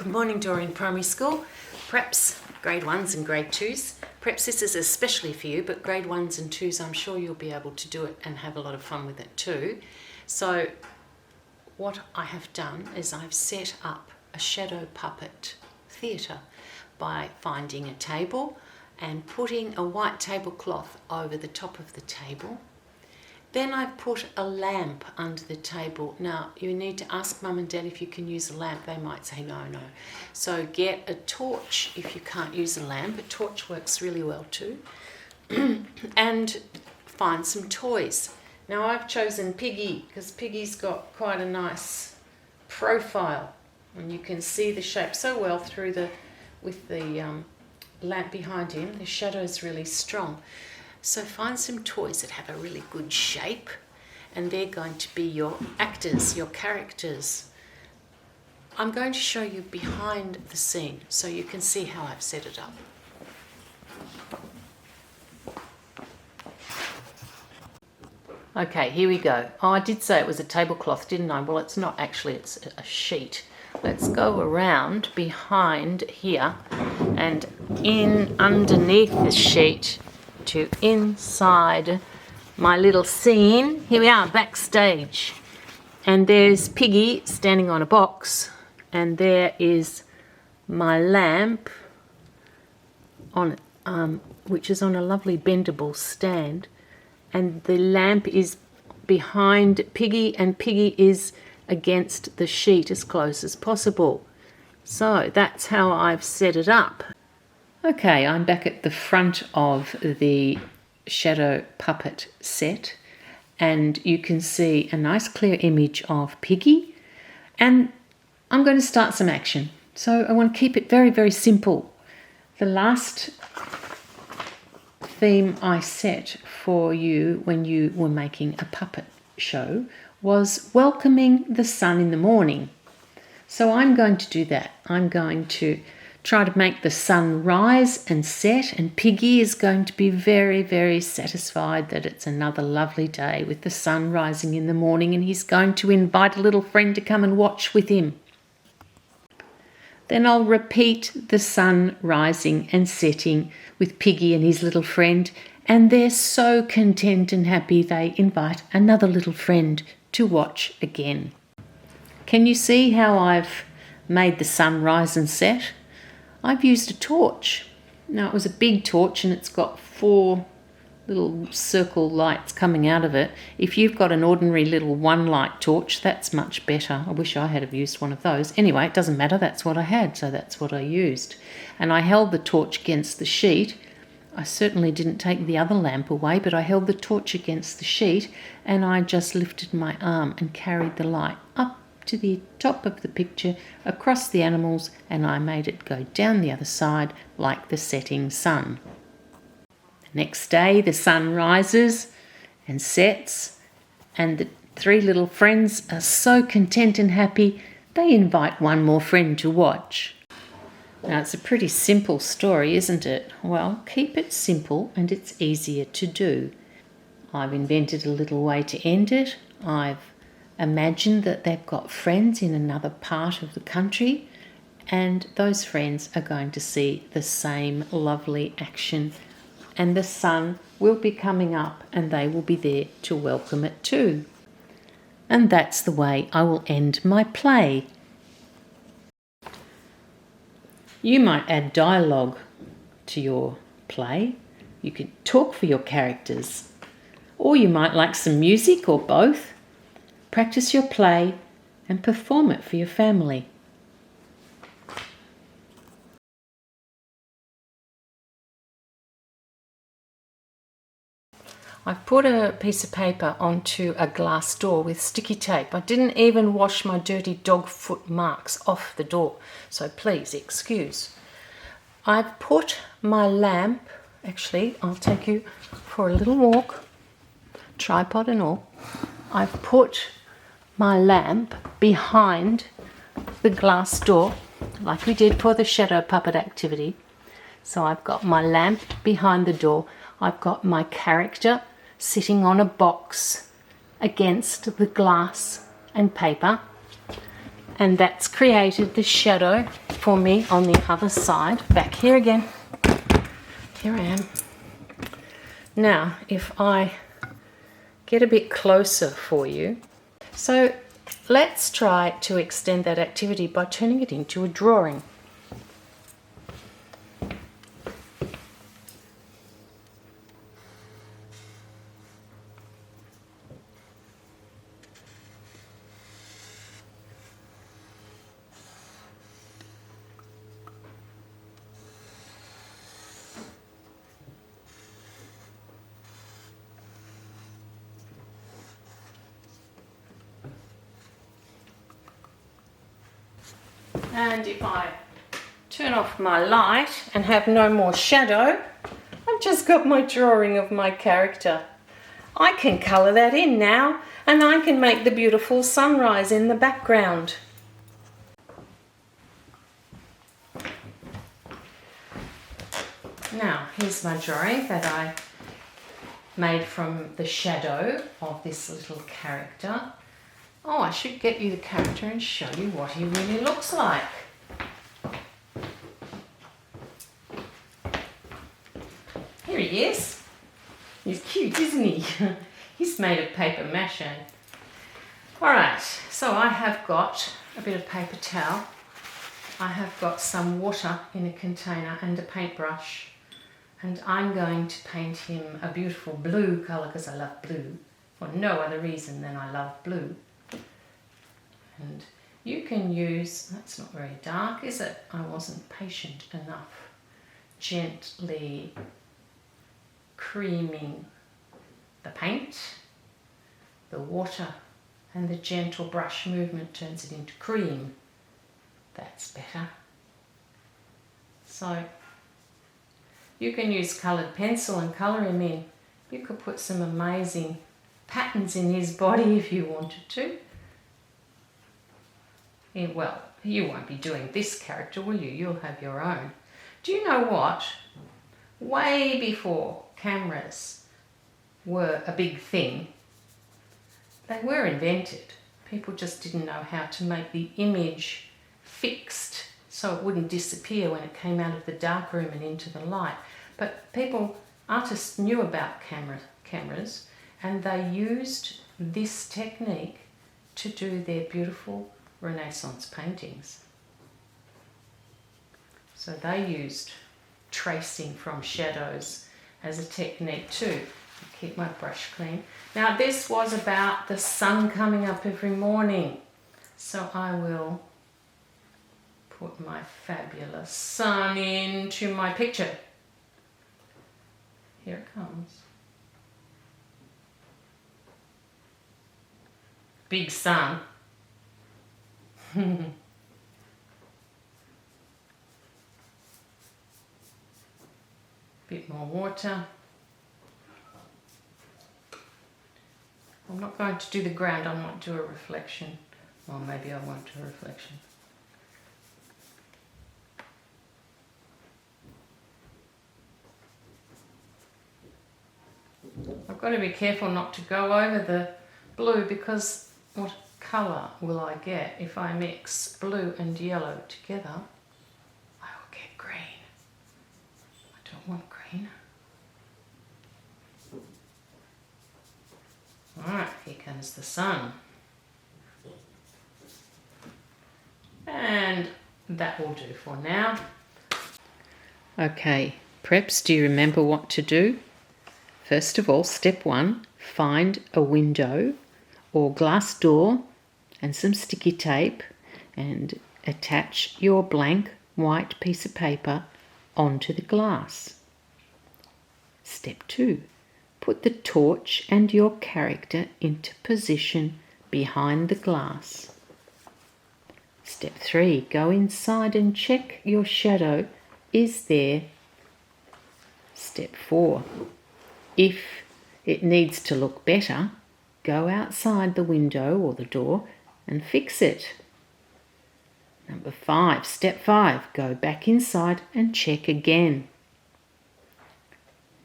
Good morning, Doreen Primary School. Perhaps grade 1s and grade 2s. Perhaps this is especially for you, but grade 1s and 2s, I'm sure you'll be able to do it and have a lot of fun with it too. So what I have done is I've set up a shadow puppet theatre by finding a table and putting a white tablecloth over the top of the table. Then I've put a lamp under the table. Now, you need to ask Mum and Dad if you can use a lamp. They might say no. So get a torch if you can't use a lamp. A torch works really well too. And find some toys. Now, I've chosen Piggy because Piggy's got quite a nice profile. And you can see the shape so well with the lamp behind him. The shadow's really strong. So find some toys that have a really good shape, and they're going to be your actors, your characters. I'm going to show you behind the scene so you can see how I've set it up. Okay, here we go. Oh, I did say it was a tablecloth, didn't I? Well, it's not actually, it's a sheet. Let's go around behind here and in underneath the sheet to inside my little scene. Here we are, backstage. And there's Piggy standing on a box, and there is my lamp on which is on a lovely bendable stand. And the lamp is behind Piggy, and Piggy is against the sheet as close as possible. So that's how I've set it up. Okay, I'm back at the front of the shadow puppet set, and you can see a nice clear image of Piggy, and I'm going to start some action. So I want to keep it very, very simple. The last theme I set for you when you were making a puppet show was welcoming the sun in the morning. So I'm going to do that. I'm going to try to make the sun rise and set, and Piggy is going to be very, very satisfied that it's another lovely day with the sun rising in the morning, and he's going to invite a little friend to come and watch with him. Then I'll repeat the sun rising and setting with Piggy and his little friend, and they're so content and happy they invite another little friend to watch again. Can you see how I've made the sun rise and set? I've used a torch. Now, it was a big torch and it's got 4 little circle lights coming out of it. If you've got an ordinary little 1-light torch, that's much better. I wish I had have used one of those. Anyway, it doesn't matter. That's what I had, so that's what I used. And I held the torch against the sheet. I certainly didn't take the other lamp away, but I held the torch against the sheet, and I just lifted my arm and carried the light up to the top of the picture, across the animals, and I made it go down the other side like the setting sun. The next day the sun rises and sets, and the 3 little friends are so content and happy they invite one more friend to watch. Now, it's a pretty simple story, isn't it? Well, keep it simple and it's easier to do. I've invented a little way to end it. I've imagined that they've got friends in another part of the country, and those friends are going to see the same lovely action, and the sun will be coming up and they will be there to welcome it too. And that's the way I will end my play. You might add dialogue to your play. You can talk for your characters, or you might like some music, or both. Practice your play and perform it for your family. I've put a piece of paper onto a glass door with sticky tape. I didn't even wash my dirty dog foot marks off the door, so please excuse. I've put my lamp, actually I'll take you for a little walk, tripod and all. I've put my lamp behind the glass door like we did for the shadow puppet activity. So I've got my lamp behind the door. I've got my character sitting on a box against the glass and paper. And that's created the shadow for me on the other side. Back here again. Here I am. Now, if I get a bit closer for you. So let's try to extend that activity by turning it into a drawing. And if I turn off my light and have no more shadow, I've just got my drawing of my character. I can colour that in now, and I can make the beautiful sunrise in the background. Now, here's my drawing that I made from the shadow of this little character. Oh, I should get you the character and show you what he really looks like. Here he is. He's cute, isn't he? He's made of paper mache. Alright, so I have got a bit of paper towel. I have got some water in a container and a paintbrush. And I'm going to paint him a beautiful blue colour because I love blue. For no other reason than I love blue. And you can use, that's not very dark, is it? I wasn't patient enough. Gently creaming the paint, the water, and the gentle brush movement turns it into cream. That's better. So you can use coloured pencil and colour him in. You could put some amazing patterns in his body if you wanted to. Yeah, well, you won't be doing this character, will you? You'll have your own. Do you know what? Way before cameras were a big thing, they were invented. People just didn't know how to make the image fixed so it wouldn't disappear when it came out of the darkroom and into the light. But artists knew about cameras, and they used this technique to do their beautiful Renaissance paintings. So they used tracing from shadows as a technique too. I'll keep my brush clean. Now this was about the sun coming up every morning. So I will put my fabulous sun into my picture. Here it comes. Big sun. Bit more water. I'm not going to do the ground, I might do a reflection. Or maybe I won't do a reflection. I've got to be careful not to go over the blue because what colour will I get if I mix blue and yellow together? I will get green. I don't want green. Alright, here comes the sun. And that will do for now. Okay, Preps, do you remember what to do? First of all, step 1, find a window or glass door and some sticky tape and attach your blank white piece of paper onto the glass. Step 2, put the torch and your character into position behind the glass. Step 3, go inside and check your shadow is there. Step 4, if it needs to look better, go outside the window or the door and fix it. Number 5, step 5, go back inside and check again.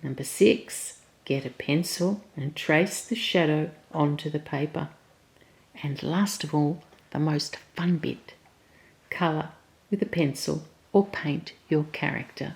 Number 6, get a pencil and trace the shadow onto the paper. And last of all, the most fun bit. Colour with a pencil or paint your character.